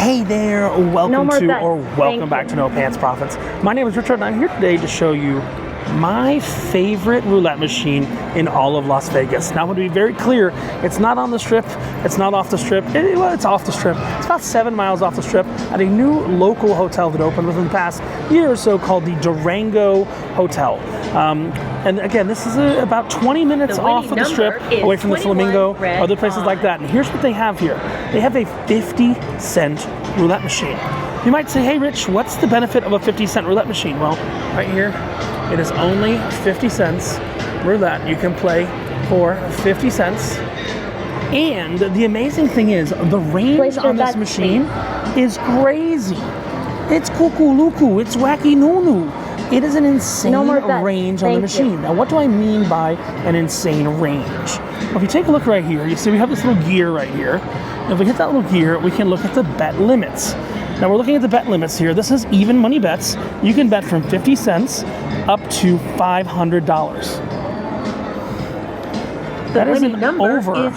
Hey there, welcome back to No Pants Profits. My name is Richard and I'm here today to show you my favorite roulette machine in all of Las Vegas. Now I'm going to be very clear, it's not on the strip, it's not off the strip, well, it's off the strip. It's about 7 miles off the strip at a new local hotel that opened within the past year or so called the Durango Hotel. And again, this is about 20 minutes off of the strip, away from the Flamingo, other places like that. And here's what they have here. They have a 50-cent roulette machine. You might say, hey Rich, what's the benefit of a 50-cent roulette machine? Well, right here, it is only 50 cents roulette. You can play for 50 cents. And the amazing thing is, the range on this machine is crazy. It's cuckoo-luku, it's wacky-noo-noo. It is an insane range on the machine. Now, what do I mean by an insane range? Well, if you take a look right here, you see we have this little gear right here. And if we hit that little gear, we can look at the bet limits. Now, we're looking at the bet limits here. This is even money bets. You can bet from 50 cents up to $500. That is an over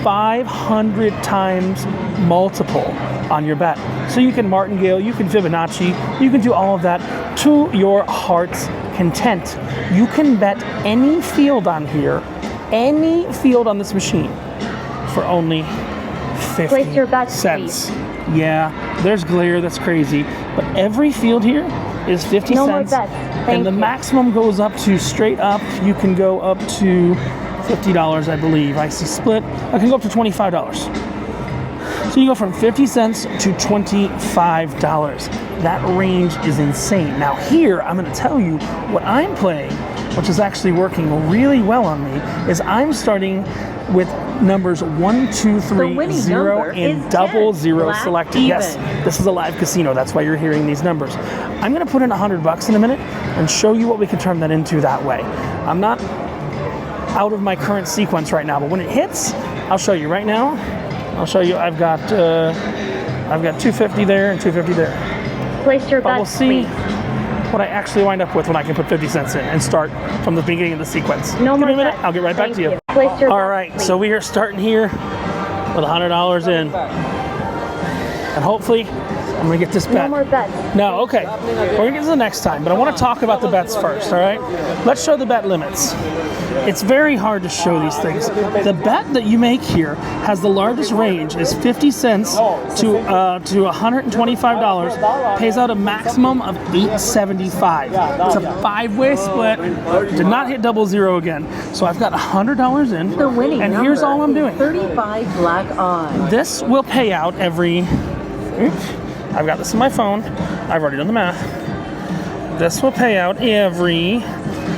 500 times multiple on your bet. So you can martingale, you can Fibonacci, you can do all of that to your heart's content. You can bet any field on here, any field on this machine, for only 50 cents. Yeah, there's glare, that's crazy. But every field here is 50 cents. And the maximum goes up to, straight up, you can go up to $50, I believe. I see split. I can go up to $25. So you go from 50 cents to $25. That range is insane. Now here, I'm going to tell you what I'm playing, which is actually working really well on me, is I'm starting with numbers 1, 2, 3, 0, and 00 selected. Yes, this is a live casino. That's why you're hearing these numbers. I'm going to put in $100 in a minute and show you what we can turn that into that way. I'm not out of my current sequence right now, but when it hits, I'll show you right now. I'll show you. I've got 250 there and 250 there. Place your bet. We'll see what I actually wind up with when I can put 50 cents in and start from the beginning of the sequence. Give me a minute. I'll get right back to you. All right, so we are starting here with $100 in, and hopefully I'm gonna get this bet. No more bets. No, okay. We're gonna get to the next time, but I want to talk about the bets first. All right. Let's show the bet limits. It's very hard to show these things. The bet that you make here has the largest range, is 50 cents to $125, pays out a maximum of $875. It's a 5-way split. Did not hit 00 again. So I've got $100 in, and here's all I'm doing. 35 black odds. This will pay out every, I've got this in my phone. I've already done the math. This will pay out every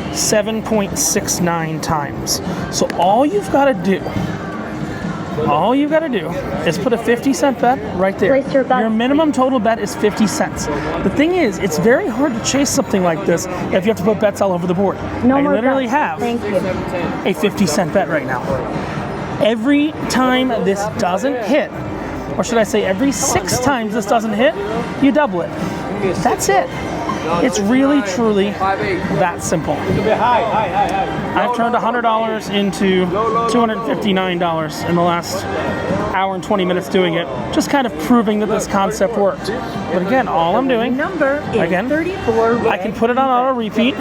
7.69 times. So all you've got to do is put a 50-cent bet right there. Your minimum total bet is 50 cents. The thing is, it's very hard to chase something like this if you have to put bets all over the board. I literally have a 50-cent bet right now. Every time this doesn't hit, or should I say every 6 times this doesn't hit, you double it. That's it. It's really, truly that simple. I've turned $100 into $259 in the last hour and 20 minutes doing it, just kind of proving that this concept worked. But again, all I'm doing, again, I can put it on auto repeat.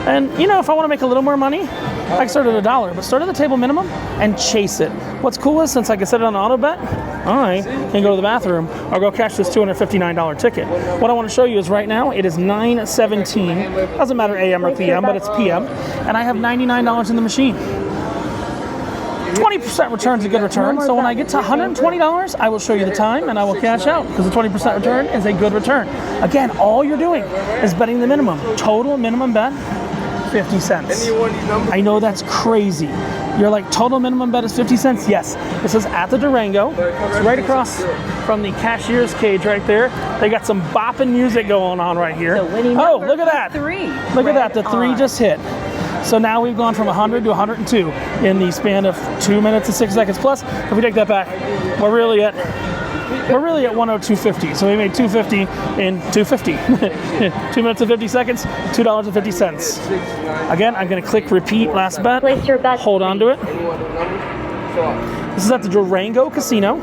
And you know, if I want to make a little more money, I can start at $1, but start at the table minimum and chase it. What's cool is, since I can set it on auto bet, I can go to the bathroom or go cash this $259 ticket. What I want to show you is right now, it is 9:17. Doesn't matter AM or PM, but it's PM. And I have $99 in the machine. 20% return is a good return. So when I get to $120, I will show you the time and I will cash out, because the 20% return is a good return. Again, all you're doing is betting the minimum. Total minimum bet, 50 cents. I know that's crazy. You're like, total minimum bet is 50 cents? Yes. This is at the Durango. It's right across from the cashier's cage right there. They got some bopping music going on right here. Oh, look at that. Look at that. The 3 just hit. So now we've gone from 100 to 102 in the span of 2 minutes and 6 seconds. Plus, if we take that back, we're really at 102.50. So we made $250 in 250. 2 minutes and 50 seconds, $2.50. Again, I'm going to click repeat last bet. Place your bet. Hold on to it. This is at the Durango Casino.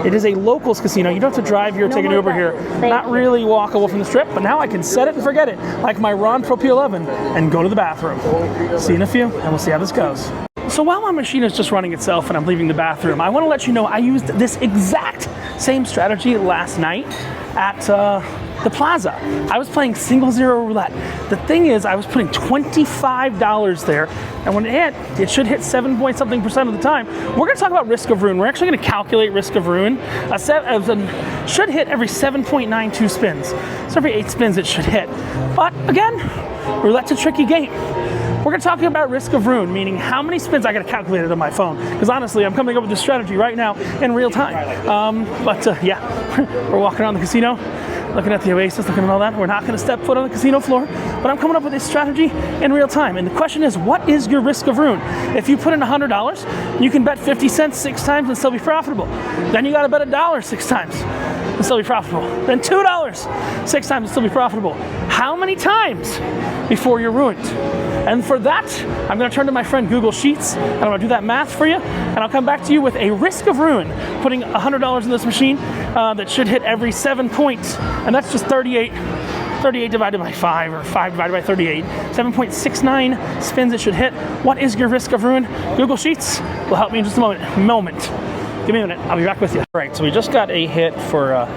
It is a locals casino. You don't have to drive here or take an Uber here. Not really walkable from the strip, but now I can set it and forget it, like my Ron Pro P11, and go to the bathroom. See you in a few, and we'll see how this goes. So while my machine is just running itself and I'm leaving the bathroom, I want to let you know I used this exact same strategy last night at the Plaza. I was playing single zero roulette. The thing is, I was putting $25 there, and when it should hit 7 point something percent of the time. We're going to talk about risk of ruin. We're actually going to calculate risk of ruin. Should hit every 7.92 spins. So every 8 spins it should hit. But again, roulette's a tricky game. We're going to talk about risk of ruin, meaning how many spins I got to calculate it on my phone. Because honestly, I'm coming up with this strategy right now in real time. Yeah, we're walking around the casino, looking at the Oasis, looking at all that. We're not going to step foot on the casino floor, but I'm coming up with this strategy in real time. And the question is, what is your risk of ruin? If you put in $100, you can bet 50 cents 6 times and still be profitable. Then you got to bet $1 6 times and still be profitable. Then $2 6 times and still be profitable. How many times before you're ruined? And for that, I'm going to turn to my friend Google Sheets, and I'm going to do that math for you, and I'll come back to you with a risk of ruin, putting $100 in this machine that should hit every 7 points, and that's just 38 divided by 5, or 5 divided by 38, 7.69 spins it should hit. What is your risk of ruin? Google Sheets will help me in just a moment. Give me a minute, I'll be back with you. All right, so we just got a hit for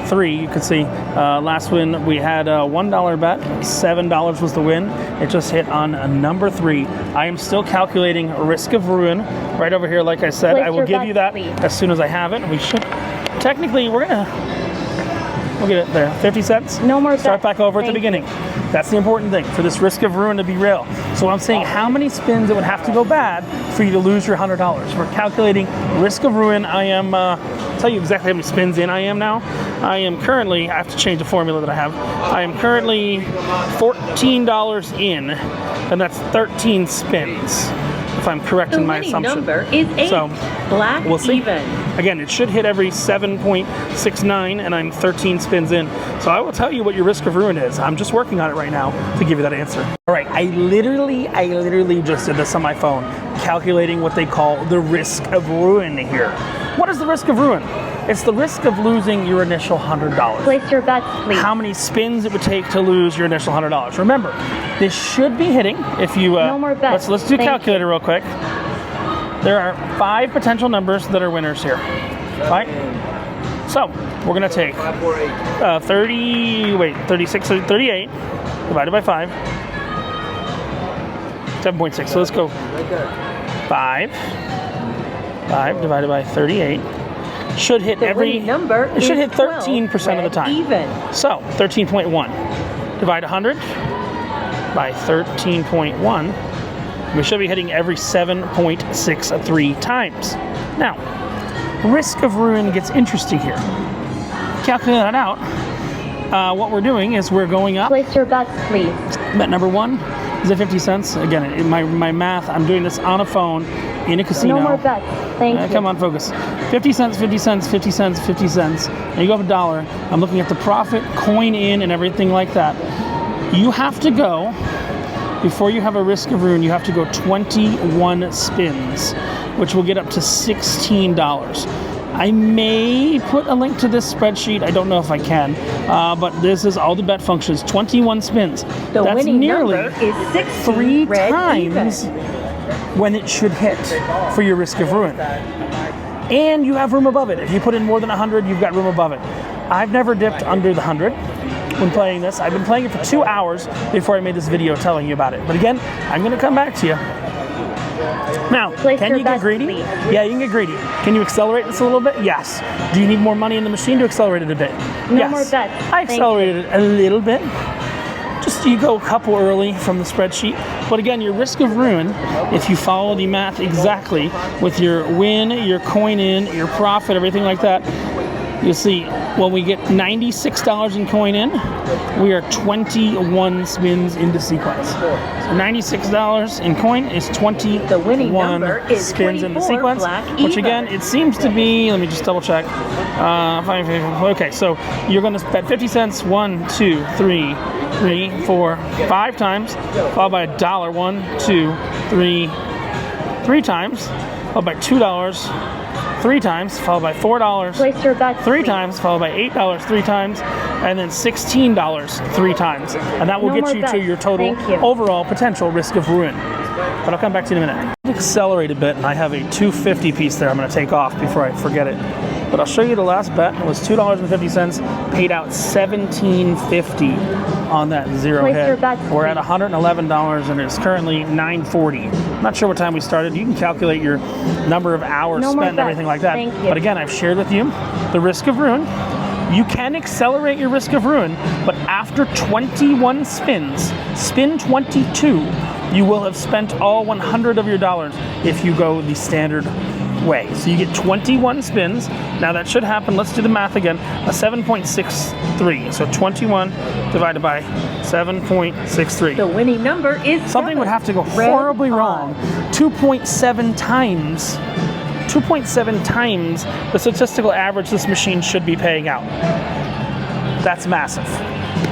3. You can see last win we had a $1 bet, $7 was the win. It just hit on number 3. I am still calculating risk of ruin right over here. Like I said, I will give you that as soon as I have it. We should technically, we'll get it there, 50 cents. No more bets. Start back over at the beginning. That's the important thing for this risk of ruin to be real. So I'm saying how many spins it would have to go bad for you to lose your $100. We're calculating risk of ruin. I am, tell you exactly how many spins in I am now. I am currently, I have to change the formula that I have. I am currently $14 in, and that's 13 spins, if I'm correct in my assumption. The winning number is 8. So Black we'll see. even. Again, it should hit every 7.69, and I'm 13 spins in. So I will tell you what your risk of ruin is. I'm just working on it right now to give you that answer. All right, I literally just did this on my phone, calculating what they call the risk of ruin here. What is the risk of ruin? It's the risk of losing your initial $100. Place your bets, please. How many spins it would take to lose your initial $100. Remember, this should be hitting if you... no more bets. Let's do calculator real 38 There are 5 potential numbers that are winners here. Right? So, we're going to take 38 divided by 5. 7.6. So let's go 5 divided by 38. Should hit every number. It should hit 13% of the time. Even. So 13.1. Divide 100 by 13.1. We should be hitting every 7.63 times. Now, risk of ruin gets interesting here. Calculate that out. What we're doing is we're going up. Place your bets, please. Bet number 1 is at 50 cents. Again, in my math, I'm doing this on a phone in a casino. No more bets. Thank you. Come on, focus. 50 cents, 50 cents, 50 cents, 50 cents. And you go up $1. I'm looking at the profit, coin in, and everything like that. You have to go, before you have a risk of ruin, you have to go 21 spins, which will get up to $16. I may put a link to this spreadsheet. I don't know if I can, but this is all the bet functions. 21 spins. The That's winning nearly number is 16, 3 times even. when it should hit for your risk of ruin. And you have room above it. If you put in more than 100, you've got room above it. I've never dipped under the 100 when playing this. I've been playing it for 2 hours before I made this video telling you about it. But again, I'm going to come back to you. Now, can you get greedy? Please. Yeah, you can get greedy. Can you accelerate this a little bit? Yes. Do you need more money in the machine to accelerate it a bit? No yes. more bets. I accelerated it a little bit. Just you go a couple early from the spreadsheet. But again, your risk of ruin, if you follow the math exactly with your win, your coin in, your profit, everything like that, you'll see when we get $96 in coin in, we are 21 spins into sequence. So $96 in coin is 21 the winning number is spins in the sequence, which again, it seems to be, let me just double check. Okay, so you're going to bet 50 cents 1, 2, 3, 4, 5 times, followed by $1, 1, 2, 3 times, followed by $2, 3 times, followed by $4 Place your bets, 3 please. times, followed by $8 3 times, and then $16 3 times. And that will No get more you bets. to your total Thank you. overall potential risk of ruin. But I'll come back to you in a minute. Accelerate a bit, and I have a $2.50 piece there I'm going to take off before I forget it. But I'll show you the last bet. It was $2.50, paid out $17.50 on that zero Place hit. your bets, We're at please. $111 and it's currently $9.40. I'm not sure what time we started. You can calculate your number of hours No more spent and bets. everything like that. Thank you. But again, I've shared with you the risk of ruin. You can accelerate your risk of ruin, but after 21 spins, spin 22, you will have spent all 100 of your dollars if you go the standard way. So you get 21 spins. Now that should happen, let's do the math again, a 7.63. So 21 divided by 7.63. The winning number is Something would have to go Red horribly on. wrong. 2.7 times the statistical average this machine should be paying out. That's massive.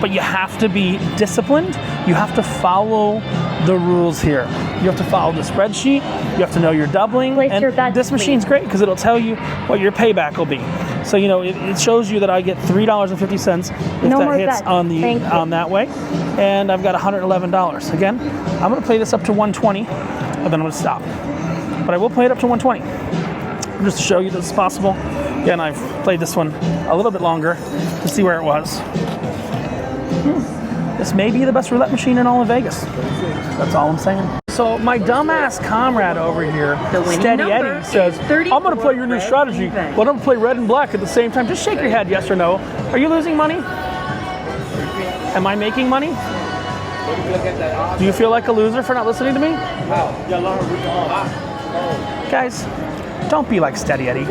But you have to be disciplined. You have to follow the rules here. You have to follow the spreadsheet. You have to know you're doubling. Place and your bets, this machine's please. great because it'll tell you what your payback will be. So it shows you that I get $3.50 if No that more hits bets. on Thank you. on that way, and I've got $111. Again, I'm going to play this up to 120, and then I'm going to stop. But I will play it up to 120 just to show you that it's possible. Again, I've played this one a little bit longer to see where it was. This may be the best roulette machine in all of Vegas. That's all I'm saying. So my dumbass comrade over here, The winning Steady number Eddie, says, is 34 I'm going to play your new red strategy, even. but I'm going to play red and black at the same time. Just shake your head, yes or no. Are you losing money? Am I making money? Do you feel like a loser for not listening to me? Guys, don't be like Steady Eddie.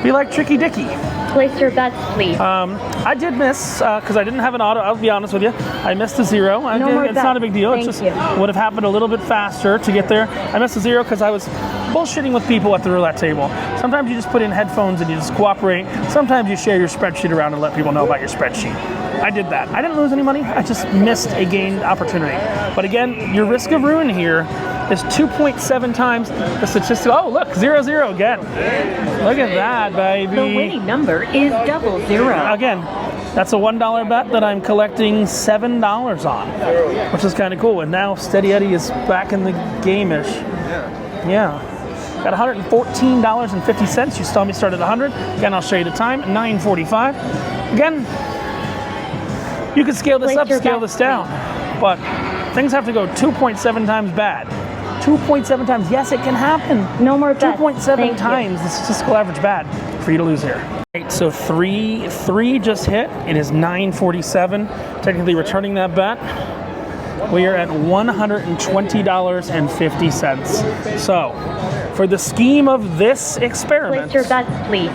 Be like Tricky Dicky. Place your bets, please. I did miss because I didn't have an auto. I'll be honest with you. I missed a zero. No more It's not a bets. big deal. Thank It just you. would have happened a little bit faster to get there. I missed a zero because I was bullshitting with people at the roulette table. Sometimes you just put in headphones and you just cooperate. Sometimes you share your spreadsheet around and let people know about your spreadsheet. I did that. I didn't lose any money. I just missed a gained opportunity. But again, your risk of ruin here is 2.7 times the statistical. Oh, look, 0-0 again. Look at that, baby. The winning number is 00. Again, that's a $1 bet that I'm collecting $7 on, which is kind of cool. And now Steady Eddie is back in the game-ish. Yeah. Got $114.50. You saw me start at 100. Again, I'll show you the time, 9:45. Again, you can scale this Place up, your scale bets, this down, but things have to go 2.7 times bad. 2.7 times, yes, it can happen. No more bets. 2.7 Thank you. times the statistical average bad for you to lose here. Right, so three just hit. It is 9:47. Technically returning that bet. We are at $120.50. So, for the scheme of this experiment, Place your bets, please.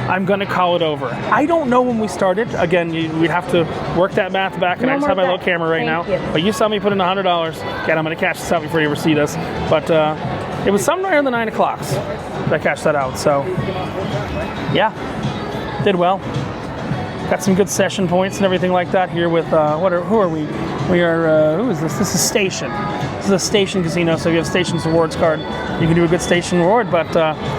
I'm going to call it over. I don't know when we started. Again, we'd have to work that math back, and No I just more have my little bets. camera right Thank now. you. But you saw me put in $100. Again, I'm going to cash this out before you ever see this. But it was somewhere in the 9 o'clocks that I cashed that out. So, yeah, did well. Got some good session points and everything like that here with, who are we? We are, who is this? This is Station. This is a Station casino, so if you have Station's rewards card, you can do a good Station reward. But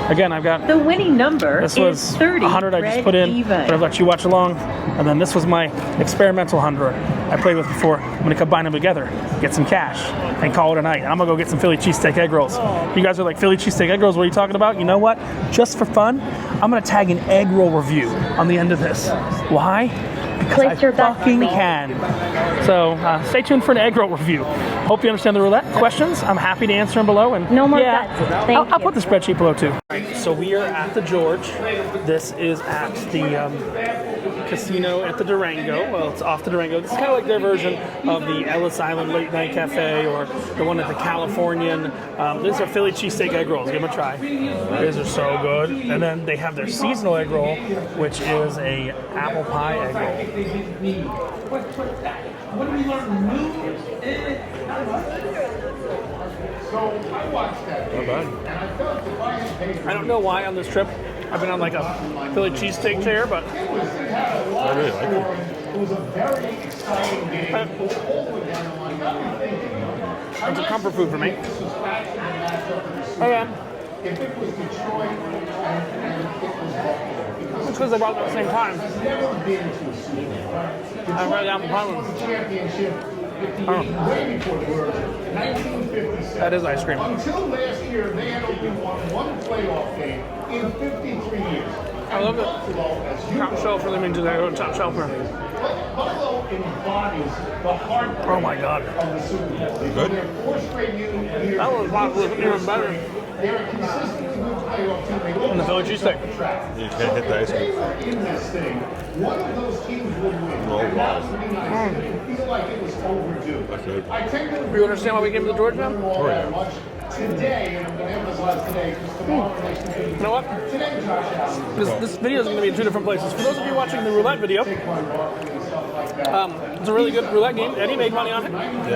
again, I've got, The winning number this is was 30. 100 I just red put in, even. but I've let you watch along. And then this was my experimental 100 I played with before. I'm going to combine them together, get some cash, and call it a night. And I'm going to go get some Philly cheesesteak egg rolls. You guys are like, Philly cheesesteak egg rolls, what are you talking about? You know what? Just for fun, I'm going to tag an egg roll review on the end of this. Why? Because Place your I bets, fucking please. can. So stay tuned for an egg roll review. Hope you understand the roulette questions. I'm happy to answer them below. And No more yeah, bets. Thank I'll you. put the spreadsheet below too. So we are at the George. This is at the casino at the Durango. Well, it's off the Durango. This is kind of like their version of the Ellis Island Late Night Cafe or the one at the Californian. These are Philly cheesesteak egg rolls. Give them a try. These are so good. And then they have their seasonal egg roll, which is a apple pie egg roll. I don't know why on this trip I've been on like a Philly cheesesteak chair, but I really like it. it's a comfort food for me. Okay. If it was Detroit and it was Buffalo. It's because they brought them at the same time. It's never been to a Super Bowl. I'm right down the pond. Championship. Way before the merger. 1957. That is ice cream. Until last year, they had only won one playoff game in 53 years. I love it. Top shelf for them into their top shelfer. Buffalo embodies the heart. Oh my God. Of the Super Bowl. Good? That was probably even better. They're a consistently good playoff team. And the Philly cheesesteak. You can't hit the ice They cream. were in this thing. One of those teams would win. Oh, wow. I feel like it was overdue. That's good. I tend to You understand why we came to the George now? all that much today, and I'm going to emphasize today because tomorrow makes me You know what? today, Josh Allen. This video is going to be in two different places. For those of you watching the roulette video, it's a really good roulette game. Eddie made money on it,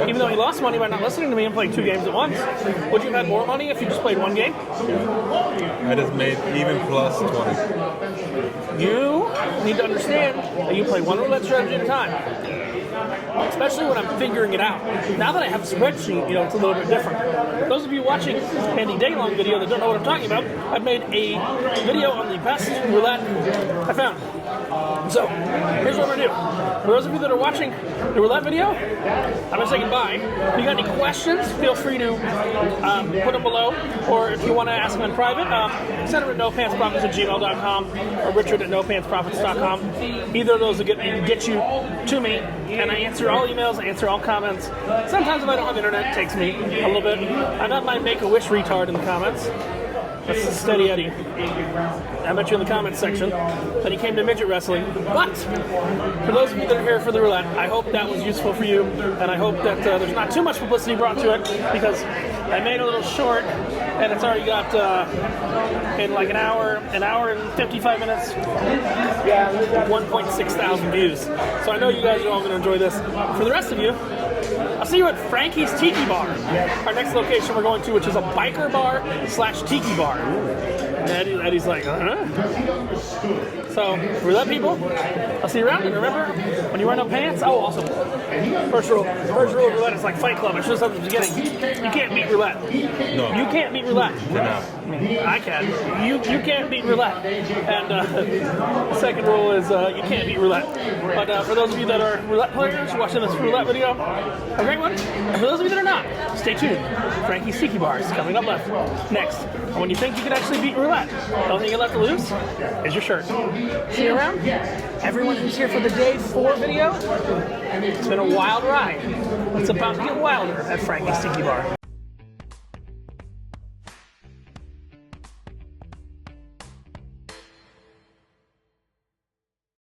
even though he lost money by not listening to me and playing two games at once. Would you have had more money if you just played one game? I just made even plus 20. You need to understand that you play one roulette strategy at a time. Especially when I'm figuring it out. Now that I have a spreadsheet, you know, it's a little bit different. For those of you watching Andy Daylong video that don't know what I'm talking about, I've made a video on the best roulette I found. So, here's what we're gonna do. For those of you that are watching the roulette video, I'm gonna say goodbye. If you got any questions, feel free to put them below. Or if you want to ask them in private, send them to nopants@gmail.com or richard@nopants.com. Either of those will get you to me, and I answer all emails, I answer all comments. Sometimes if I don't have internet, it takes me a little bit. I'm not my Make-A-Wish retard in the comments. That's Steady Eddie. I met you in the comments section that he came to midget wrestling. But for those of you that are here for the roulette, I hope that was useful for you, and I hope that there's not too much publicity brought to it, because I made a little short, and it's already got in like an hour and 55 minutes, 1.6 thousand views. So I know you guys are all going to enjoy this. For the rest of you, I'll see you at Frankie's Tiki Bar, our next location we're going to, which is a biker bar / tiki bar. And Eddie's like, So, roulette people, I'll see you around. And remember, when you wear no pants, oh, also, first rule of roulette is like Fight Club. I should have said at the beginning, you can't beat roulette. No. You can't beat roulette. No. I can. You can't beat roulette. And the second rule is you can't beat roulette. But for those of you that are roulette players watching this roulette video, a great one. And for those of you that are not, stay tuned. Frankie's Tiki Bar is coming up next. And when you think you can actually beat roulette, the only thing you left to lose is your shirt. See you around? Everyone who's here for the day 4 video, it's been a wild ride. It's about to get wilder at Frankie's Tiki Bar.